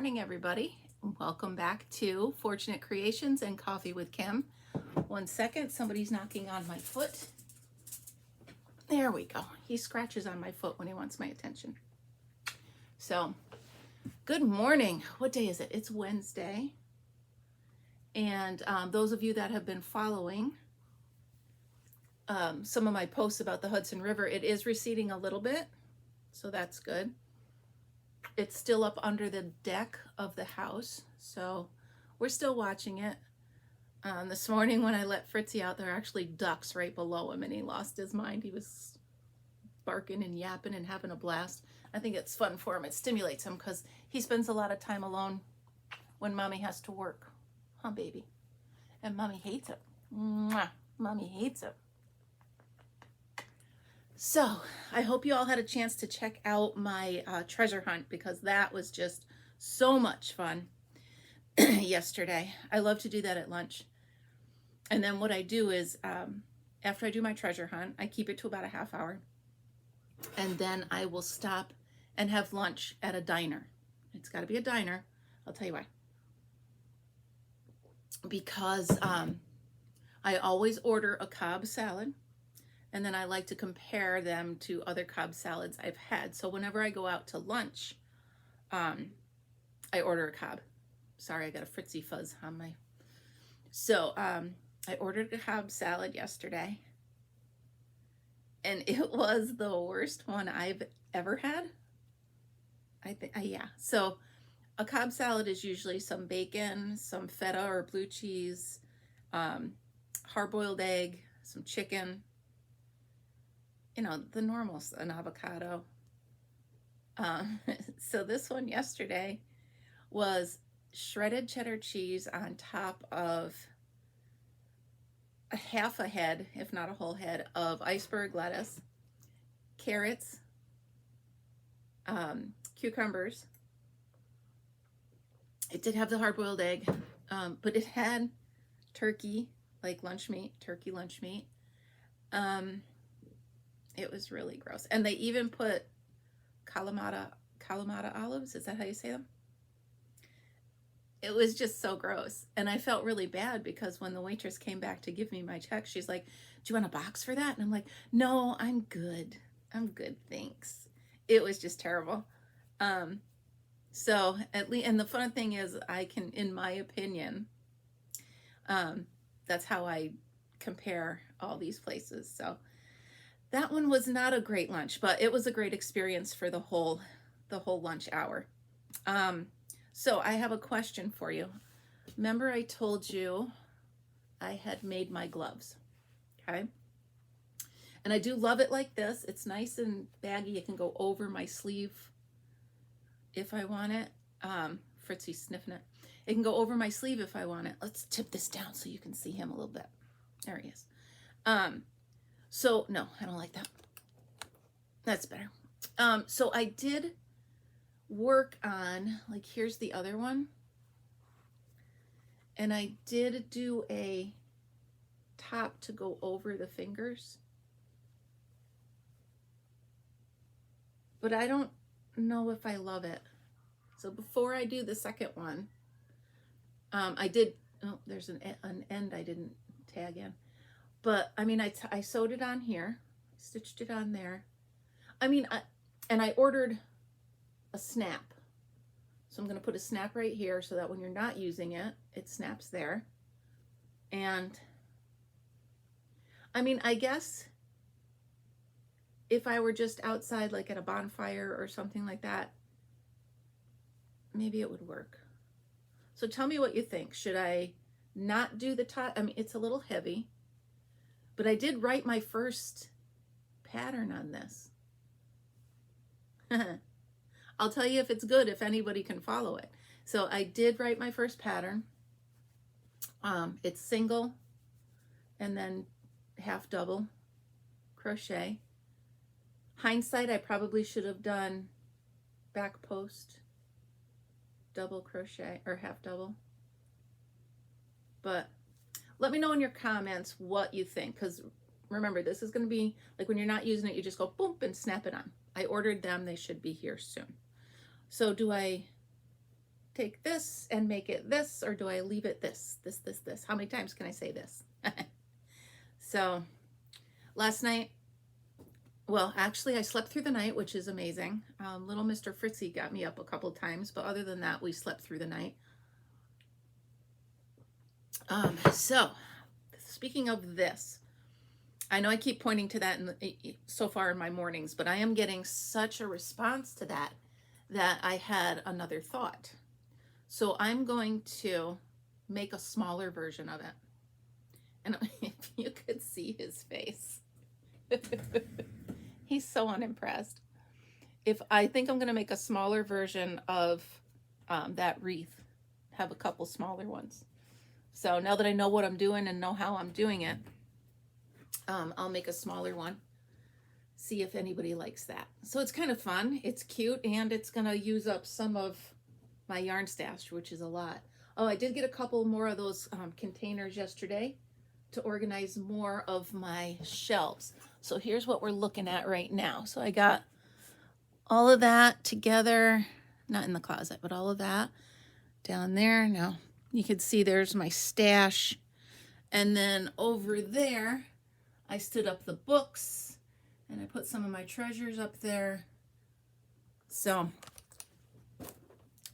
morning, everybody. Welcome back to Fortunate Creations and Coffee with Kim. 1 second, somebody's knocking on my foot. There we go. He scratches on my foot when he wants my attention. So, good morning. What day is it? It's Wednesday. And those of you that have been following some of my posts about the Hudson River, it is receding a little bit, so that's good. It's still up under the deck of the house, so we're still watching it. This morning when I let Fritzy out, there are actually ducks right below him, and he lost his mind. He was barking and yapping and having a blast. I think it's fun for him. It stimulates him because he spends a lot of time alone when mommy has to work. Huh, baby? And mommy hates it. Mwah. Mommy hates it. So, I hope you all had a chance to check out my treasure hunt because that was just so much fun yesterday. I love to do that at lunch. And then what I do is, after I do my treasure hunt, I keep it to about a half hour. And then I will stop and have lunch at a diner. It's got to be a diner. I'll tell you why. Because I always order a Cobb salad. And then I like to compare them to other Cobb salads I've had. So whenever I go out to lunch, I order a Cobb. Sorry, I got a Fritzy fuzz on my... So I ordered a Cobb salad yesterday. And it was the worst one I've ever had. I think, yeah. So a Cobb salad is usually some bacon, some feta or blue cheese, hard-boiled egg, some chicken, you know, the normals, an avocado. So this one yesterday was shredded cheddar cheese on top of a half a head, if not a whole head, of iceberg lettuce, carrots, cucumbers. It did have the hard-boiled egg, but it had turkey, like lunch meat, turkey lunch meat. It was really gross. And they even put Kalamata olives. Is that how you say them? It was just so gross. And I felt really bad because when the waitress came back to give me my check, she's like, "Do you want a box for that?" And I'm like, "No, I'm good. I'm good, thanks." It was just terrible. So at least, and the fun thing is I can, in my opinion, that's how I compare all these places. So that one was not a great lunch, but it was a great experience for the whole lunch hour. So I have a question for you. Remember I told you I had made my gloves, okay? And I do love it like this. It's nice and baggy. It can go over my sleeve if I want it. Fritzy's sniffing it. It can go over my sleeve if I want it. Let's tip this down so you can see him a little bit. There he is. So, no, I don't like that. That's better. So I did work on, like, here's the other one. And I did do a top to go over the fingers. But I don't know if I love it. So before I do the second one, I did, oh, there's an end I didn't tag in. But, I mean, I sewed it on here, stitched it on there. I mean, and I ordered a snap. So I'm going to put a snap right here so that when you're not using it, it snaps there. And, I mean, I guess if I were just outside, like at a bonfire or something like that, maybe it would work. So tell me what you think. Should I not do the top? I mean, it's a little heavy. But I did write my first pattern on this. I'll tell you if it's good, if anybody can follow it. So I did write my first pattern. It's single and then half double crochet. Hindsight, I probably should have done back post, double crochet, or half double. But let me know in your comments what you think, because remember, this is going to be like when you're not using it, you just go boom and snap it on. I ordered them. They should be here soon. So do I take this and make it this, or do I leave it this? How many times can I say this? So last night, well, actually I slept through the night, which is amazing. Little Mr. Fritzy got me up a couple times, but other than that, we slept through the night. So speaking of this, I know I keep pointing to that so far in my mornings, but I am getting such a response to that I had another thought. So I'm going to make a smaller version of it. And if you could see his face, he's so unimpressed. I think I'm going to make a smaller version of that wreath, have a couple smaller ones. So now that I know what I'm doing and know how I'm doing it, I'll make a smaller one, see if anybody likes that. So it's kind of fun, it's cute, and it's going to use up some of my yarn stash, which is a lot. Oh, I did get a couple more of those containers yesterday to organize more of my shelves. So here's what we're looking at right now. So I got all of that together, not in the closet, but all of that down there. Now you can see there's my stash. And then over there, I stood up the books and I put some of my treasures up there. So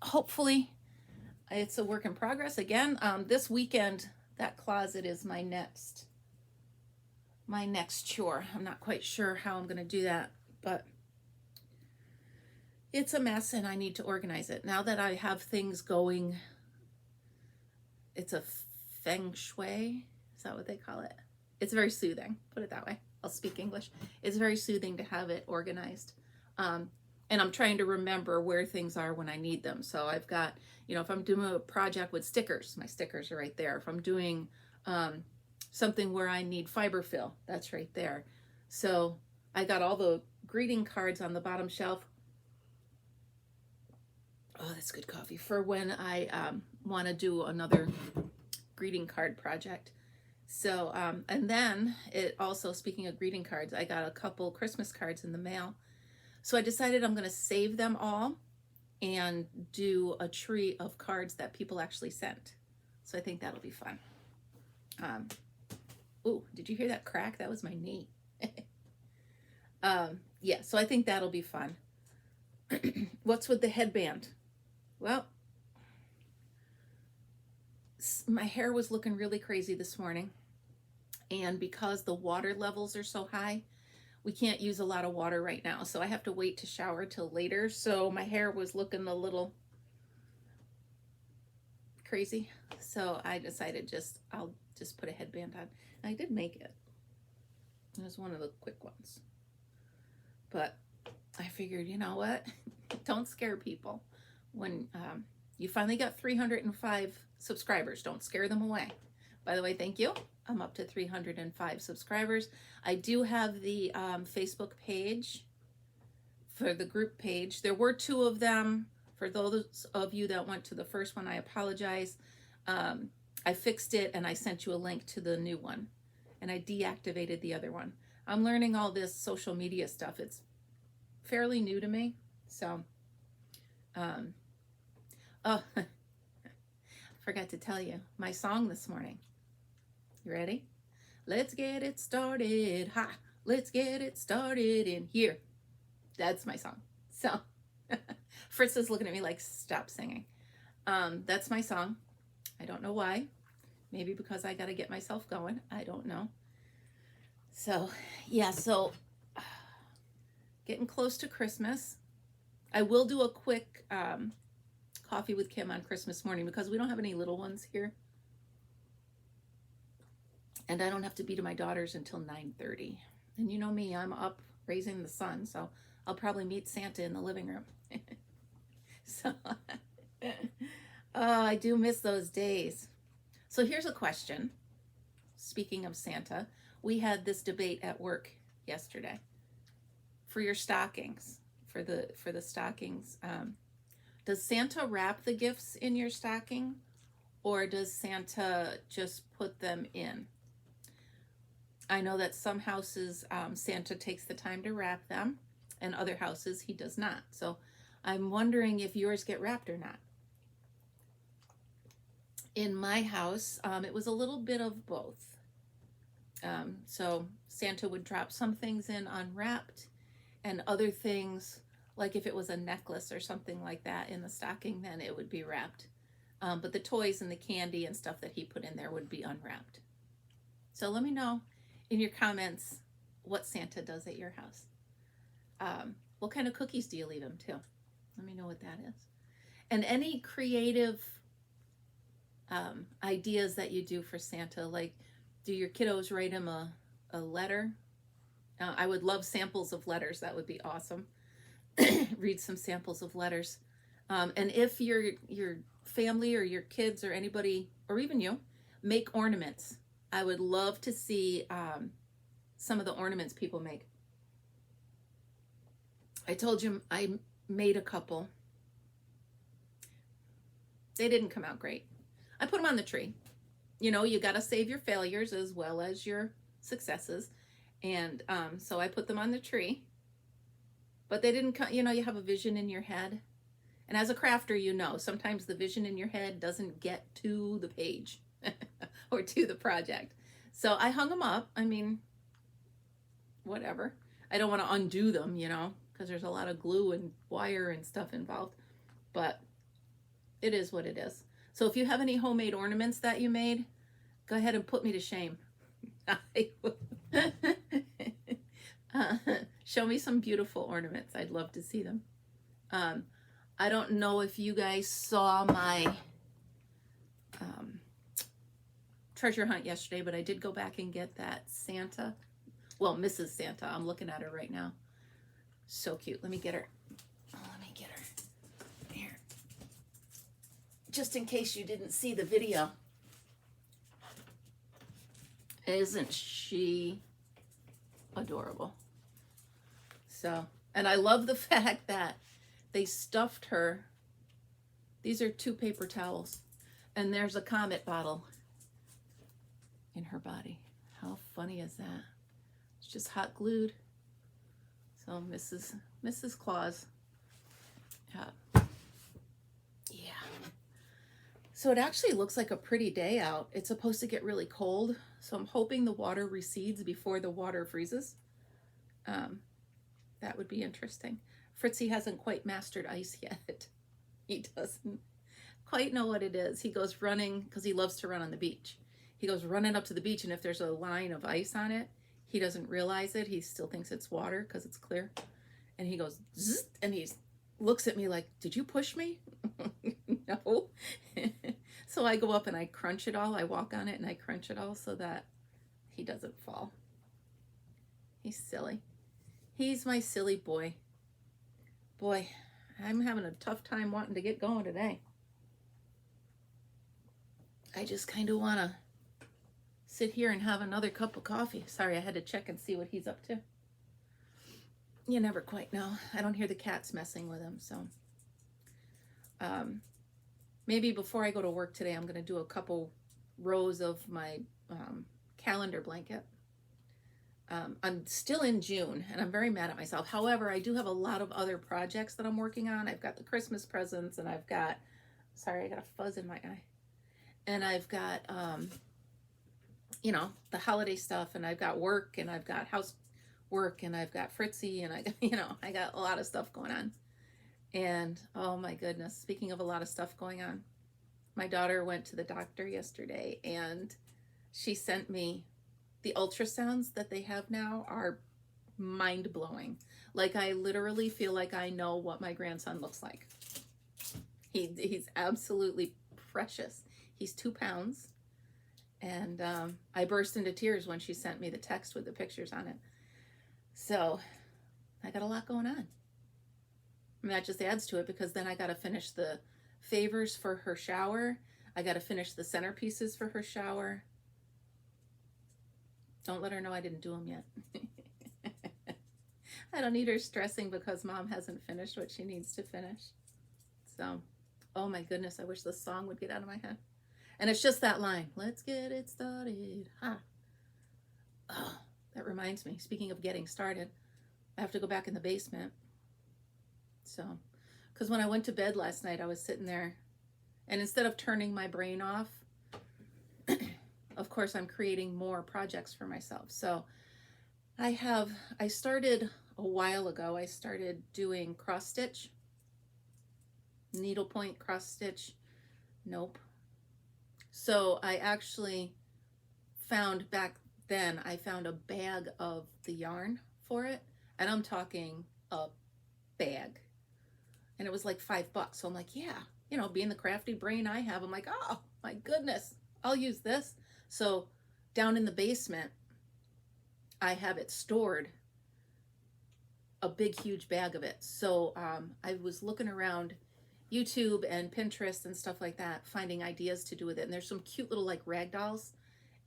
hopefully it's a work in progress. Again, this weekend, that closet is my next chore. I'm not quite sure how I'm going to do that, but it's a mess and I need to organize it. Now that I have things going, it's a feng shui. Is that what they call it? It's very soothing, put it that way. I'll speak English. It's very soothing to have it organized. And I'm trying to remember where things are when I need them. So I've got, if I'm doing a project with stickers, my stickers are right there. If I'm doing something where I need fiber fill, that's right there. So I got all the greeting cards on the bottom shelf. Oh, that's good coffee. For when I want to do another greeting card project. So, and then it also, speaking of greeting cards, I got a couple Christmas cards in the mail. So I decided I'm going to save them all and do a tree of cards that people actually sent. So I think that'll be fun. Ooh, did you hear that crack? That was my knee. Yeah, so I think that'll be fun. What's with the headband? Well, my hair was looking really crazy this morning. And because the water levels are so high, we can't use a lot of water right now. So I have to wait to shower till later. So my hair was looking a little crazy. So I decided I'll just put a headband on. And I did make it. It was one of the quick ones. But I figured, you know what? Don't scare people. When you finally got 305 subscribers, don't scare them away. By the way, thank you. I'm up to 305 subscribers. I do have the Facebook page for the group page. There were 2 of them. For those of you that went to the first one, I apologize. I fixed it and I sent you a link to the new one. And I deactivated the other one. I'm learning all this social media stuff. It's fairly new to me. So, oh, I forgot to tell you my song this morning. You ready? Let's get it started. Ha! Let's get it started in here. That's my song. So, Fritz is looking at me like, stop singing. That's my song. I don't know why. Maybe because I got to get myself going. I don't know. So, yeah, getting close to Christmas. I will do a quick coffee with Kim on Christmas morning because we don't have any little ones here. And I don't have to be to my daughters until 9:30. And you know me, I'm up raising the sun, so I'll probably meet Santa in the living room. So, oh, I do miss those days. So here's a question. Speaking of Santa, we had this debate at work yesterday. For your stockings, for the stockings, does Santa wrap the gifts in your stocking, or does Santa just put them in? I know that some houses, Santa takes the time to wrap them, and other houses he does not. So I'm wondering if yours get wrapped or not. In my house, it was a little bit of both. So Santa would drop some things in unwrapped, and other things, like if it was a necklace or something like that in the stocking, then it would be wrapped. But the toys and the candy and stuff that he put in there would be unwrapped. So let me know in your comments what Santa does at your house. What kind of cookies do you leave him too? Let me know what that is. And any creative ideas that you do for Santa, like do your kiddos write him a letter? I would love samples of letters. That would be awesome. Read some samples of letters. And if your family or your kids or anybody, or even you, make ornaments, I would love to see some of the ornaments people make. I told you I made a couple. They didn't come out great. I put them on the tree. You know, you got to save your failures as well as your successes. And so I put them on the tree. But they didn't come, you know, you have a vision in your head. And as a crafter, you know, sometimes the vision in your head doesn't get to the page or to the project. So I hung them up. I mean, whatever. I don't want to undo them, you know, because there's a lot of glue and wire and stuff involved. But it is what it is. So if you have any homemade ornaments that you made, go ahead and put me to shame. Show me some beautiful ornaments. I'd love to see them. I don't know if you guys saw my treasure hunt yesterday, but I did go back and get that Santa. Well, Mrs. Santa. I'm looking at her right now. So cute. Let me get her. Oh, let me get her. Here. Just in case you didn't see the video. Isn't she adorable? So, and I love the fact that they stuffed her. These are 2 paper towels. And there's a Comet bottle in her body. How funny is that? It's just hot glued. So Mrs. Claus. Yeah. So it actually looks like a pretty day out. It's supposed to get really cold. So I'm hoping the water recedes before the water freezes. That would be interesting. Fritzy hasn't quite mastered ice yet. He doesn't quite know what it is. He goes running, because he loves to run on the beach. He goes running up to the beach, and if there's a line of ice on it, he doesn't realize it. He still thinks it's water because it's clear. And he goes, zzz, and he looks at me like, did you push me? No. So I go up and I crunch it all. I walk on it and I crunch it all so that he doesn't fall. He's silly. He's my silly boy. Boy, I'm having a tough time wanting to get going today. I just kind of want to sit here and have another cup of coffee. Sorry, I had to check and see what he's up to. You never quite know. I don't hear the cats messing with him, so. Maybe before I go to work today, I'm going to do a couple rows of my calendar blanket. I'm still in June, and I'm very mad at myself. However, I do have a lot of other projects that I'm working on. I've got the Christmas presents, and I've got, sorry, I got a fuzz in my eye. And I've got, you know, the holiday stuff, and I've got work, and I've got housework, and I've got Fritzy, and I got, you know, I got a lot of stuff going on. And, oh my goodness, speaking of a lot of stuff going on, my daughter went to the doctor yesterday, and she sent me the ultrasounds that they have now are mind-blowing. Like, I literally feel like I know what my grandson looks like. He's absolutely precious. He's 2 pounds. And I burst into tears when she sent me the text with the pictures on it. So I got a lot going on. And that just adds to it, because then I got to finish the favors for her shower. I got to finish the centerpieces for her shower. Don't let her know I didn't do them yet. I don't need her stressing because Mom hasn't finished what she needs to finish. So, oh my goodness, I wish the song would get out of my head. And it's just that line, let's get it started. Ha. Oh, that reminds me, speaking of getting started, I have to go back in the basement. So, because when I went to bed last night, I was sitting there, and instead of turning my brain off, of course, I'm creating more projects for myself. So I started a while ago, I started doing cross stitch, needlepoint cross stitch. Nope. So I actually found back then, I found a bag of the yarn for it. And I'm talking a bag. And it was like $5. So I'm like, yeah, you know, being the crafty brain I have, I'm like, oh my goodness, I'll use this. So down in the basement, I have it stored, a big, huge bag of it. So I was looking around YouTube and Pinterest and stuff like that, finding ideas to do with it. And there's some cute little like rag dolls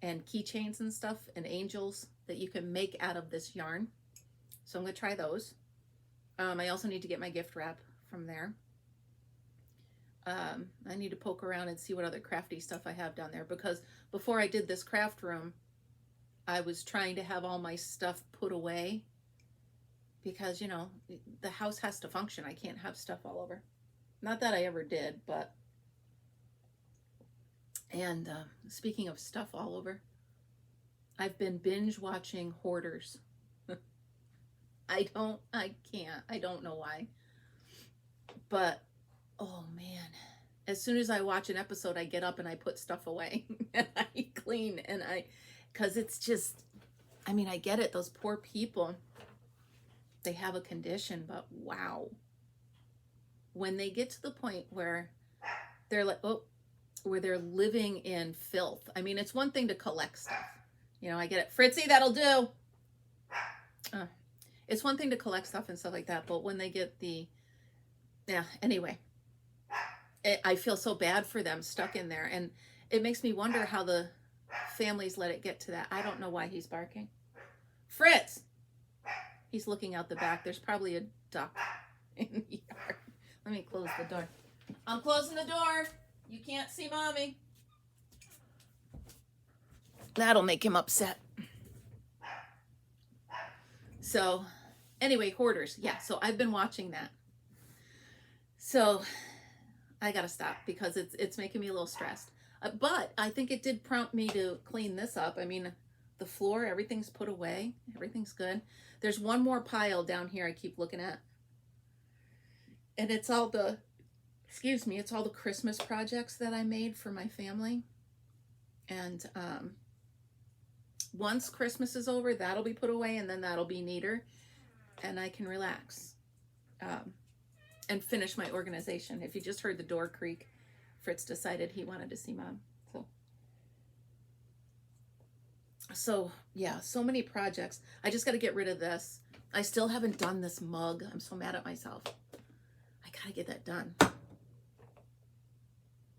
and keychains and stuff and angels that you can make out of this yarn. So I'm going to try those. I also need to get my gift wrap from there. I need to poke around and see what other crafty stuff I have down there, because before I did this craft room, I was trying to have all my stuff put away because, you know, the house has to function. I can't have stuff all over. Not that I ever did, but... And speaking of stuff all over, I've been binge watching Hoarders. I can't. I don't know why. But, oh man. As soon as I watch an episode, I get up and I put stuff away. And I clean. And because it's just, I mean, I get it. Those poor people, they have a condition, but wow. When they get to the point where they're like, oh, where they're living in filth. I mean, it's one thing to collect stuff. You know, I get it. Fritzy, that'll do. It's one thing to collect stuff and stuff like that, but when they get yeah, anyway, I feel so bad for them stuck in there. And it makes me wonder how the families let it get to that. I don't know why he's barking. Fritz! He's looking out the back. There's probably a duck in the yard. Let me close the door. I'm closing the door. You can't see mommy. That'll make him upset. So, anyway, Hoarders. Yeah, so I've been watching that. So, I gotta stop because it's making me a little stressed. But I think it did prompt me to clean this up. I mean, the floor, everything's put away. Everything's good. There's one more pile down here I keep looking at. And it's all the, it's all the Christmas projects that I made for my family. And once Christmas is over, that'll be put away, and then that'll be neater. And I can relax and finish my organization. If you just heard the door creak, Fritz decided he wanted to see Mom. So yeah, so many projects. I just got to get rid of this. I still haven't done this mug. I'm so mad at myself. I got to get that done.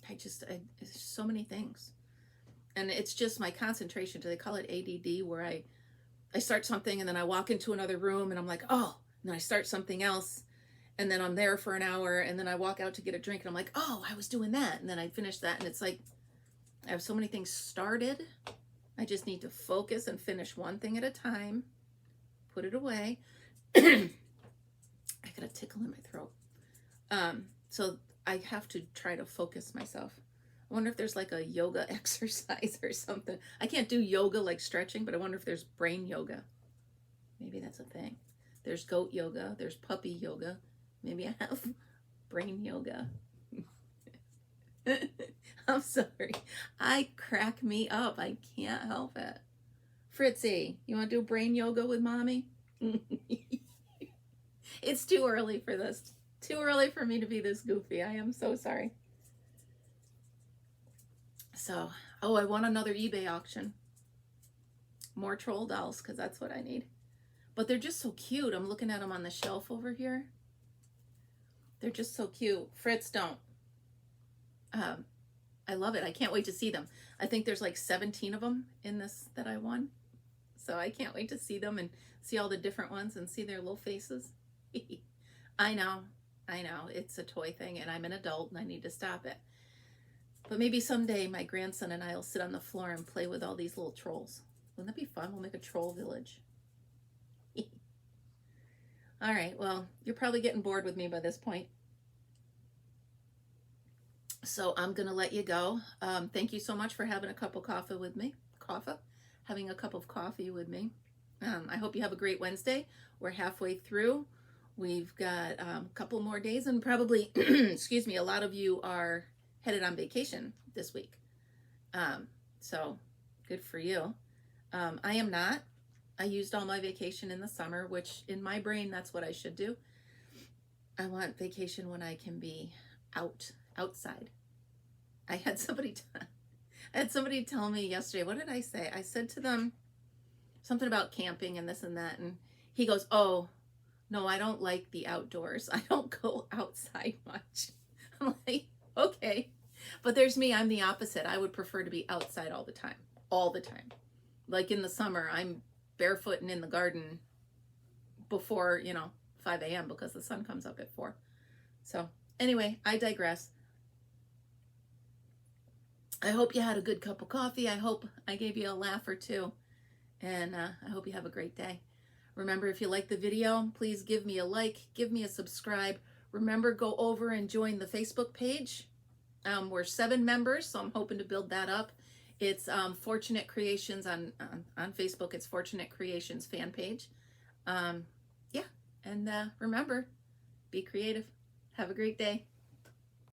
There's so many things. And it's just my concentration. Do they call it ADD? Where I start something and then I walk into another room and I'm like, oh, and then I start something else. And then I'm there for an hour and then I walk out to get a drink and I'm like, oh, I was doing that. And then I finish that. And it's like, I have so many things started. I just need to focus and finish one thing at a time. Put it away. I got a tickle in my throat. So I have to try to focus myself. I wonder if there's like a yoga exercise or something. I can't do yoga like stretching, but I wonder if there's brain yoga. Maybe that's a thing. There's goat yoga. There's puppy yoga. Maybe I have brain yoga. I'm sorry. I crack me up. I can't help it. Fritzy, you want to do brain yoga with mommy? It's too early for this. Too early for me to be this goofy. I am so sorry. So, oh, I want another eBay auction. More troll dolls, because that's what I need. But they're just so cute. I'm looking at them on the shelf over here. They're just so cute. Fritz, don't. I love it. I can't wait to see them. I think there's like 17 of them in this that I won. So I can't wait to see them and see all the different ones and see their little faces. I know. It's a toy thing and I'm an adult and I need to stop it. But maybe someday my grandson and I will sit on the floor and play with all these little trolls. Wouldn't that be fun? We'll make a troll village. All right, well, you're probably getting bored with me by this point. So I'm going to let you go. Thank you so much for having a cup of coffee with me. Having a cup of coffee with me. I hope you have a great Wednesday. We're halfway through. We've got a couple more days, and probably, excuse me, a lot of you are headed on vacation this week. So good for you. I am not. I used all my vacation in the summer, which in my brain, that's what I should do. I want vacation when I can be outside. I had somebody tell me yesterday, what did I say? I said to them something about camping and this and that, and he goes, "Oh, no, I don't like the outdoors. I don't go outside much." I'm like, okay. But there's me, I'm the opposite. I would prefer to be outside all the time. All the time. Like in the summer, I'm barefoot and in the garden before, 5 a.m. because the sun comes up at 4. So anyway, I digress. I hope you had a good cup of coffee. I hope I gave you a laugh or two. And I hope you have a great day. Remember, if you like the video, please give me a like, give me a subscribe. Remember, go over and join the Facebook page. We're 7 members, so I'm hoping to build that up. It's Fortunate Creations on Facebook. It's Fortunate Creations fan page. Yeah, and remember, be creative. Have a great day.